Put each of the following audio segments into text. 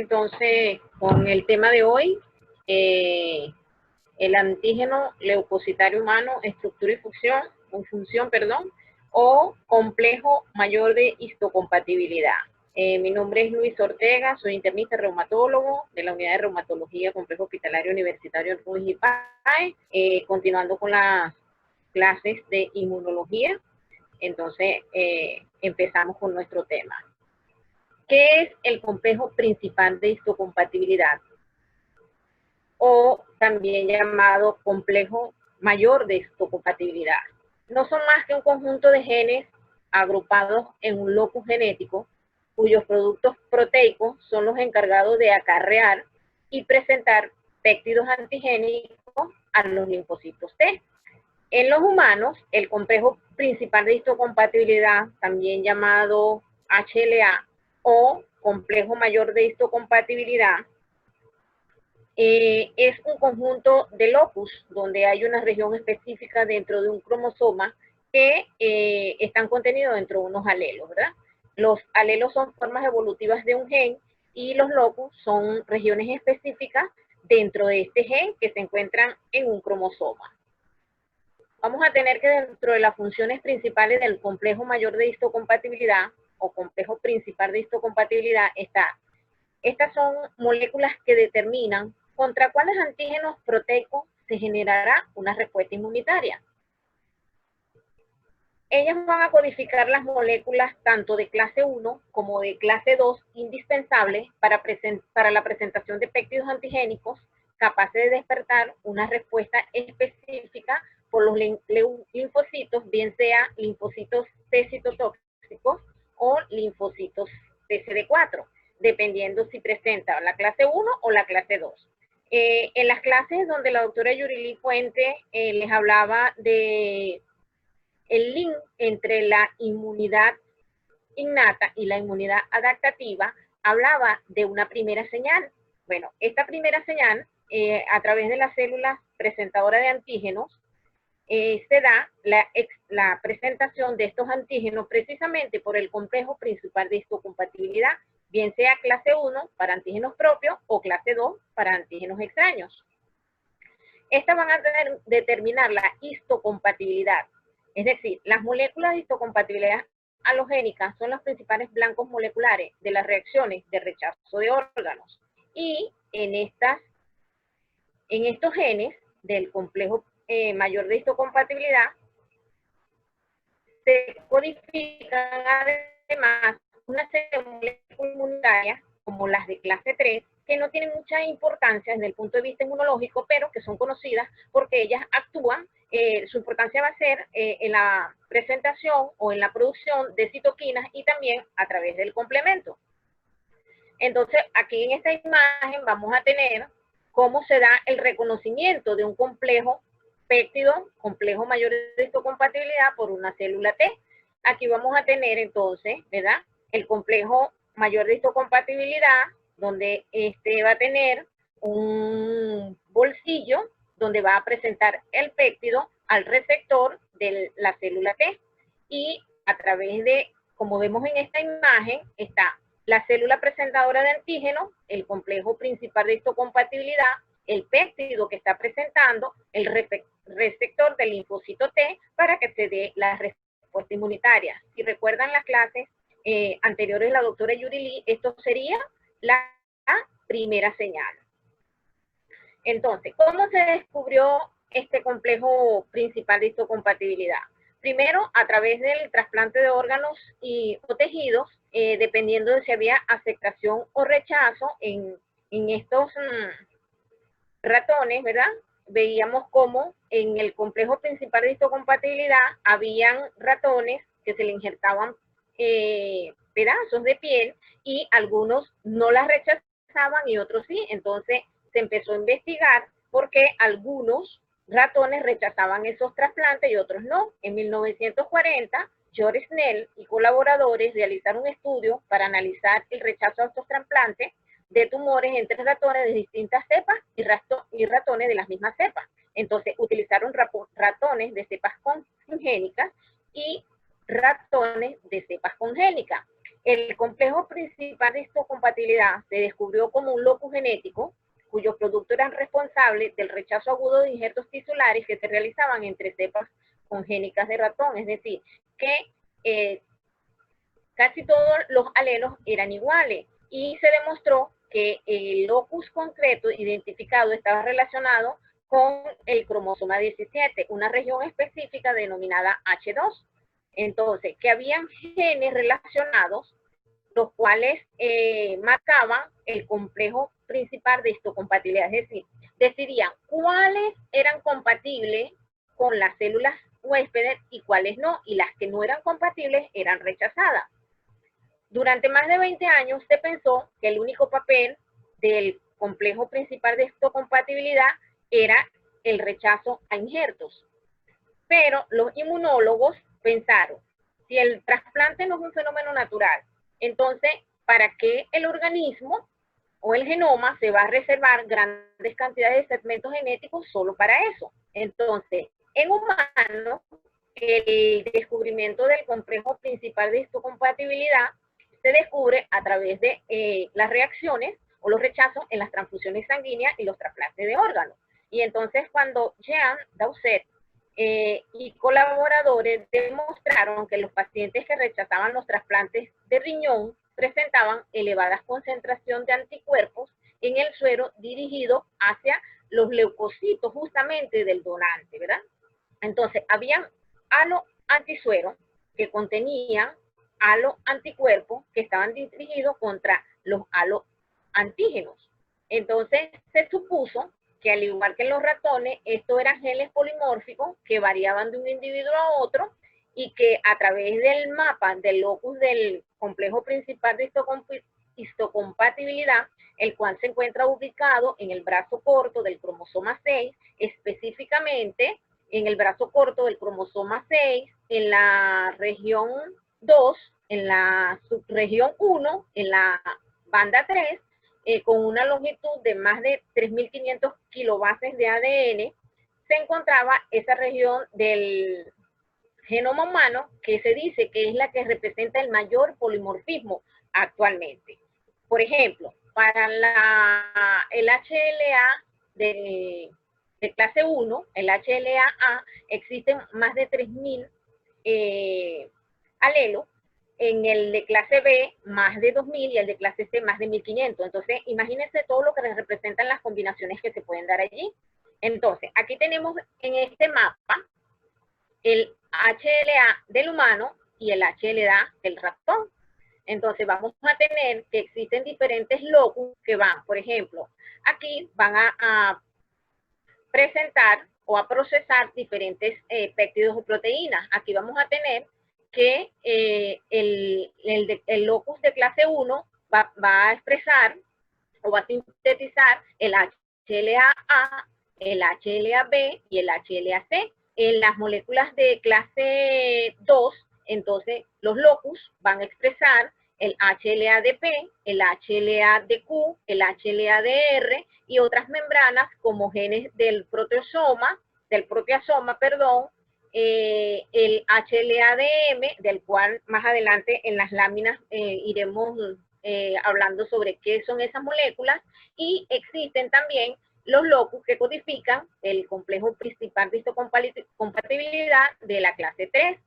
Entonces, con el tema de hoy, el antígeno leucocitario humano, estructura y función, o complejo mayor de histocompatibilidad. Mi nombre es Luis Ortega, soy internista reumatólogo de la Unidad de Reumatología Complejo Hospitalario Universitario Ruiz y Páez, continuando con las clases de inmunología. Entonces, empezamos con nuestro tema. ¿Qué es el complejo principal de histocompatibilidad? O también llamado complejo mayor de histocompatibilidad. No son más que un conjunto de genes agrupados en un locus genético, cuyos productos proteicos son los encargados de acarrear y presentar péptidos antigénicos a los linfocitos T. En los humanos, el complejo principal de histocompatibilidad, también llamado HLA o complejo mayor de histocompatibilidad, es un conjunto de locus donde hay una región específica dentro de un cromosoma que están contenidos dentro de unos alelos, ¿verdad? Los alelos son formas evolutivas de un gen y los locus son regiones específicas dentro de este gen que se encuentran en un cromosoma. Vamos a tener que dentro de las funciones principales del complejo mayor de histocompatibilidad o complejo principal de histocompatibilidad está: estas son moléculas que determinan contra cuáles antígenos proteicos se generará una respuesta inmunitaria. Ellas van a codificar las moléculas tanto de clase 1 como de clase 2 indispensables para la presentación de péptidos antigénicos capaces de despertar una respuesta específica por los linfocitos, bien sea linfocitos T citotóxicos o linfocitos TCD4, dependiendo si presenta la clase 1 o la clase 2. En las clases donde la doctora Yurili Puente les hablaba de el link entre la inmunidad innata y la inmunidad adaptativa, hablaba de una primera señal. Bueno, esta primera señal, a través de las células presentadoras de antígenos, se da la presentación de estos antígenos precisamente por el complejo principal de histocompatibilidad, bien sea clase 1 para antígenos propios o clase 2 para antígenos extraños. Estas van a determinar la histocompatibilidad, es decir, las moléculas de histocompatibilidad halogénicas son los principales blancos moleculares de las reacciones de rechazo de órganos. Y en estos genes del complejo mayor de histocompatibilidad se codifican además una serie de moléculas inmunitarias como las de clase 3 que no tienen mucha importancia desde el punto de vista inmunológico, pero que son conocidas porque ellas actúan, su importancia va a ser en la presentación o en la producción de citoquinas y también a través del complemento. Entonces, aquí en esta imagen vamos a tener cómo se da el reconocimiento de un complejo péptido, complejo mayor de histocompatibilidad por una célula T. Aquí vamos a tener entonces, ¿verdad?, el complejo mayor de histocompatibilidad, donde este va a tener un bolsillo donde va a presentar el péptido al receptor de la célula T. Y a través de, como vemos en esta imagen, está la célula presentadora de antígeno, el complejo principal de histocompatibilidad, el péptido que está presentando, el receptor del linfocito T para que se dé la respuesta inmunitaria. Si recuerdan las clases anteriores de la doctora Yurili, esto sería la primera señal. Entonces, ¿cómo se descubrió este complejo principal de histocompatibilidad? Primero, a través del trasplante de órganos o tejidos, dependiendo de si había aceptación o rechazo en estos ratones, ¿verdad? Veíamos cómo en el complejo principal de histocompatibilidad habían ratones que se le injertaban pedazos de piel y algunos no las rechazaban y otros sí. Entonces se empezó a investigar por qué algunos ratones rechazaban esos trasplantes y otros no. En 1940, George Snell y colaboradores realizaron un estudio para analizar el rechazo a estos trasplantes de tumores entre ratones de distintas cepas y ratones de las mismas cepas. Entonces, utilizaron ratones de cepas congénicas y ratones de cepas congénicas. El complejo principal de histocompatibilidad se descubrió como un locus genético cuyos productos eran responsables del rechazo agudo de injertos tisulares que se realizaban entre cepas congénicas de ratón, es decir, que casi todos los alelos eran iguales y se demostró que el locus concreto identificado estaba relacionado con el cromosoma 17, una región específica denominada H2. Entonces, que habían genes relacionados, los cuales marcaban el complejo principal de histocompatibilidad, es decir, decidían cuáles eran compatibles con las células huéspedes y cuáles no, y las que no eran compatibles eran rechazadas. Durante más de 20 años se pensó que el único papel del complejo principal de histocompatibilidad era el rechazo a injertos. Pero los inmunólogos pensaron, si el trasplante no es un fenómeno natural, entonces, ¿para qué el organismo o el genoma se va a reservar grandes cantidades de segmentos genéticos solo para eso? Entonces, en humanos, el descubrimiento del complejo principal de histocompatibilidad se descubre a través de las reacciones o los rechazos en las transfusiones sanguíneas y los trasplantes de órganos. Y entonces, cuando Jean Dausset y colaboradores demostraron que los pacientes que rechazaban los trasplantes de riñón presentaban elevadas concentraciones de anticuerpos en el suero dirigido hacia los leucocitos justamente del donante, ¿verdad? Entonces, habían halo antisuero que contenían halo anticuerpos que estaban dirigidos contra los halo antígenos. Entonces, se supuso que al igual que en los ratones, estos eran genes polimórficos que variaban de un individuo a otro y que a través del mapa del locus del complejo principal de histocompatibilidad, el cual se encuentra ubicado en el brazo corto del cromosoma 6, específicamente en el brazo corto del cromosoma 6, en la región 2, en la subregión 1, en la banda 3, con una longitud de más de 3.500 kilobases de ADN, se encontraba esa región del genoma humano que se dice que es la que representa el mayor polimorfismo actualmente. Por ejemplo, para el HLA de clase 1, el HLA-A, existen más de 3.000 alelos. En el de clase B, más de 2.000 y el de clase C, más de 1.500. Entonces, imagínense todo lo que representan las combinaciones que se pueden dar allí. Entonces, aquí tenemos en este mapa el HLA del humano y el HLA del ratón. Entonces, vamos a tener que existen diferentes locus que van, por ejemplo, aquí van a presentar o a procesar diferentes péptidos o proteínas. Aquí vamos a tener que el locus de clase 1 va a expresar o va a sintetizar el HLA-A, el HLA-B y el HLA-C. En las moléculas de clase 2, entonces los locus van a expresar el HLA-DP, el HLA-DQ, el HLA-DR y otras membranas como genes del proteasoma, perdón, el HLA-DM, del cual más adelante en las láminas iremos hablando sobre qué son esas moléculas, y existen también los locus que codifican el complejo principal de histocompatibilidad de la clase 3,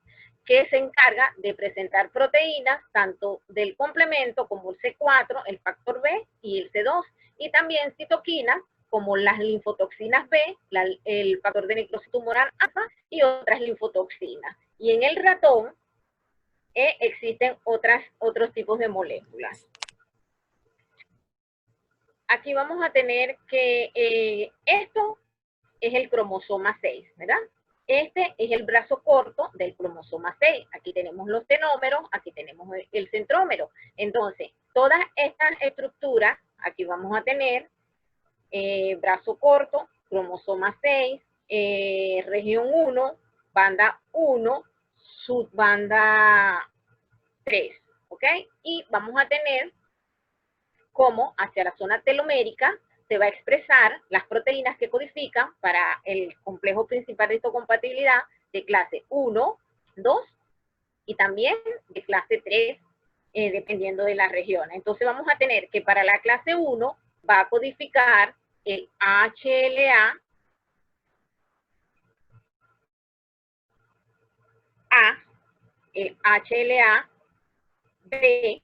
que se encarga de presentar proteínas tanto del complemento como el C4, el factor B y el C2, y también citoquinas como las linfotoxinas B, el factor de necrosis tumoral alfa y otras linfotoxinas. Y en el ratón existen otros tipos de moléculas. Aquí vamos a tener que esto es el cromosoma 6, ¿verdad? Este es el brazo corto del cromosoma 6. Aquí tenemos los tenómeros, aquí tenemos el centrómero. Entonces, todas estas estructuras, aquí vamos a tener brazo corto, cromosoma 6, región 1, banda 1, subbanda 3, ¿ok? Y vamos a tener cómo hacia la zona telomérica se va a expresar las proteínas que codifican para el complejo principal de histocompatibilidad de clase 1, 2 y también de clase 3, dependiendo de la región. Entonces vamos a tener que para la clase 1 va a codificar el HLA, el HLA B,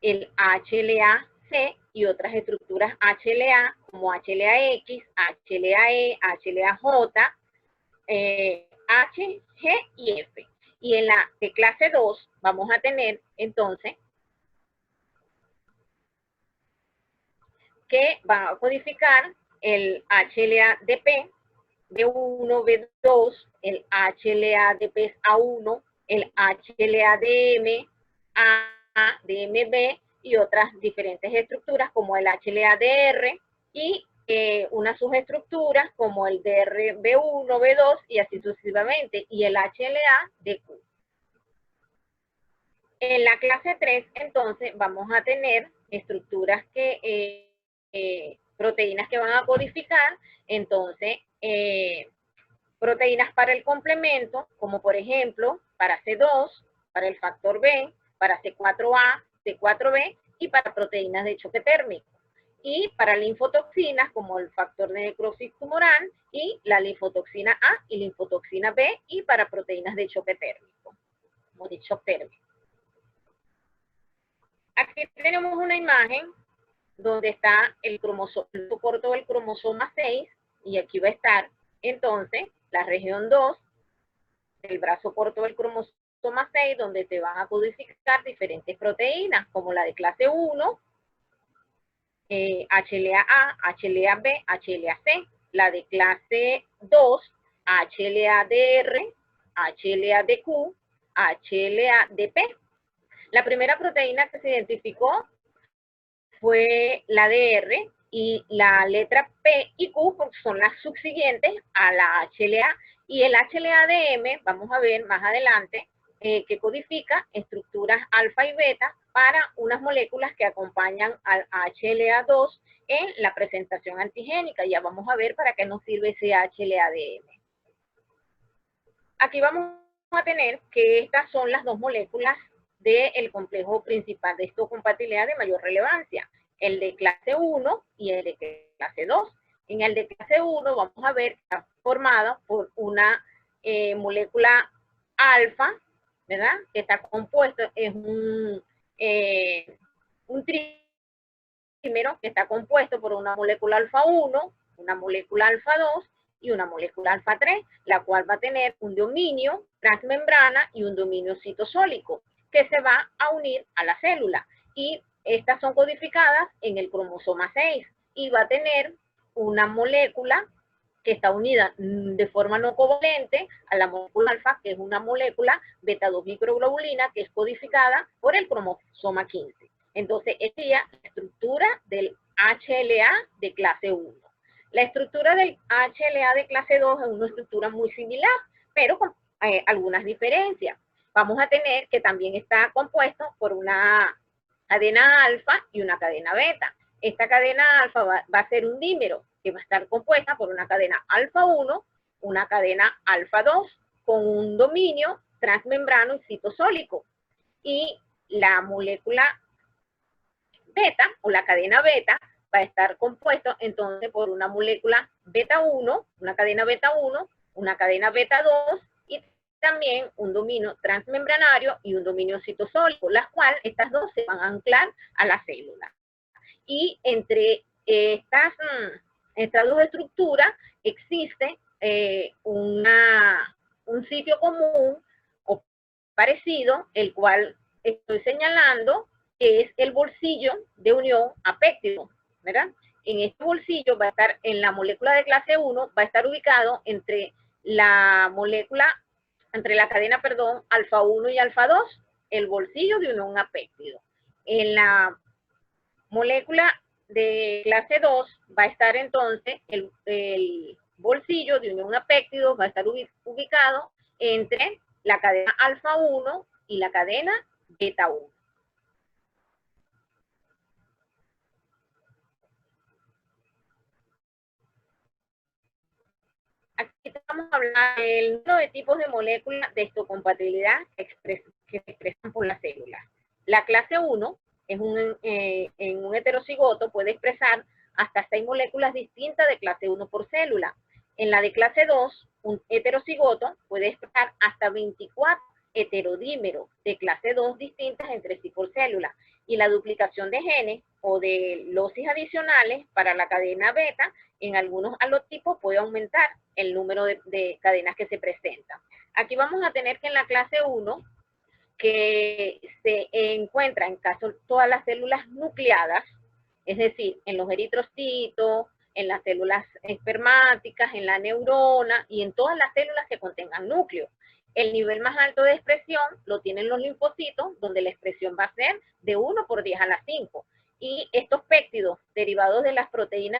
el HLA-C y otras estructuras HLA como HLA-X, HLA-E, HLA-J, H, G y F. Y en la de clase 2 vamos a tener entonces que van a codificar el HLA-DP, B1, B2, el HLA-DP A1, el HLA-DM, A, DMB y otras diferentes estructuras como el HLA-DR y unas subestructuras como el DRB1, B2 y así sucesivamente, y el HLA-DQ. En la clase 3, entonces, vamos a tener estructuras que, proteínas que van a codificar, entonces, proteínas para el complemento, como por ejemplo, para C2, para el factor B, para C4A, C4B y para proteínas de choque térmico. Y para linfotoxinas, como el factor de necrosis tumoral y la linfotoxina A y linfotoxina B, y para proteínas de choque térmico, o de shock térmico. Aquí tenemos una imagen donde está el corto del cromosoma 6, y aquí va a estar entonces la región 2 del brazo corto del cromosoma 6, donde te van a codificar diferentes proteínas, como la de clase 1, HLA-A, HLA-B, HLA-C, la de clase 2, HLA-DR, HLA-DQ, HLA-DP. La primera proteína que se identificó fue la DR, y la letra P y Q son las subsiguientes a la HLA, y el HLA-DM, vamos a ver más adelante, que codifica estructuras alfa y beta para unas moléculas que acompañan al HLA2 en la presentación antigénica. Ya vamos a ver para qué nos sirve ese HLA-DM. Aquí vamos a tener que estas son las dos moléculas del complejo principal de histocompatibilidad de mayor relevancia, el de clase 1 y el de clase 2. En el de clase 1 vamos a ver que está formado por una molécula alfa, ¿verdad? Que está compuesto, es un trímero que está compuesto por una molécula alfa 1, una molécula alfa 2 y una molécula alfa 3, la cual va a tener un dominio transmembrana y un dominio citosólico que se va a unir a la célula, y estas son codificadas en el cromosoma 6, y va a tener una molécula que está unida de forma no covalente a la molécula alfa, que es una molécula beta-2 microglobulina que es codificada por el cromosoma 15. Entonces, esta es la estructura del HLA de clase 1. La estructura del HLA de clase 2 es una estructura muy similar, pero con algunas diferencias. Vamos a tener que también está compuesto por una cadena alfa y una cadena beta. Esta cadena alfa va a ser un dímero que va a estar compuesta por una cadena alfa 1, una cadena alfa 2, con un dominio transmembrano y citosólico. Y la molécula beta, o la cadena beta, va a estar compuesto entonces por una molécula beta 1, una cadena beta 1, una cadena beta 2 y también un dominio transmembranario y un dominio citosólico, las cuales estas dos se van a anclar a la célula. Y entre estas dos estructuras existe un sitio común o parecido, el cual estoy señalando, que es el bolsillo de unión apéptido, ¿verdad? En este bolsillo va a estar, en la molécula de clase 1, va a estar ubicado entre la cadena, alfa 1 y alfa 2, el bolsillo de unión apéptido. En la molécula de clase 2 va a estar entonces el bolsillo de unión apéptido, va a estar ubicado entre la cadena alfa 1 y la cadena beta 1. Aquí vamos a hablar del número de tipos de moléculas de histocompatibilidad que se expresan por las células. La clase 1 es en un heterocigoto puede expresar hasta 6 moléculas distintas de clase 1 por célula. En la de clase 2, un heterocigoto puede expresar hasta 24 heterodímeros de clase 2 distintas entre sí por célula. Y la duplicación de genes o de losis adicionales para la cadena beta en algunos halotipos puede aumentar el número de cadenas que se presentan. Aquí vamos a tener que en la clase 1, que se encuentra en caso todas las células nucleadas, es decir, en los eritrocitos, en las células espermáticas, en la neurona y en todas las células que contengan núcleo. El nivel más alto de expresión lo tienen los linfocitos, donde la expresión va a ser de 1 por 10 a la 5. Y estos péptidos derivados de las proteínas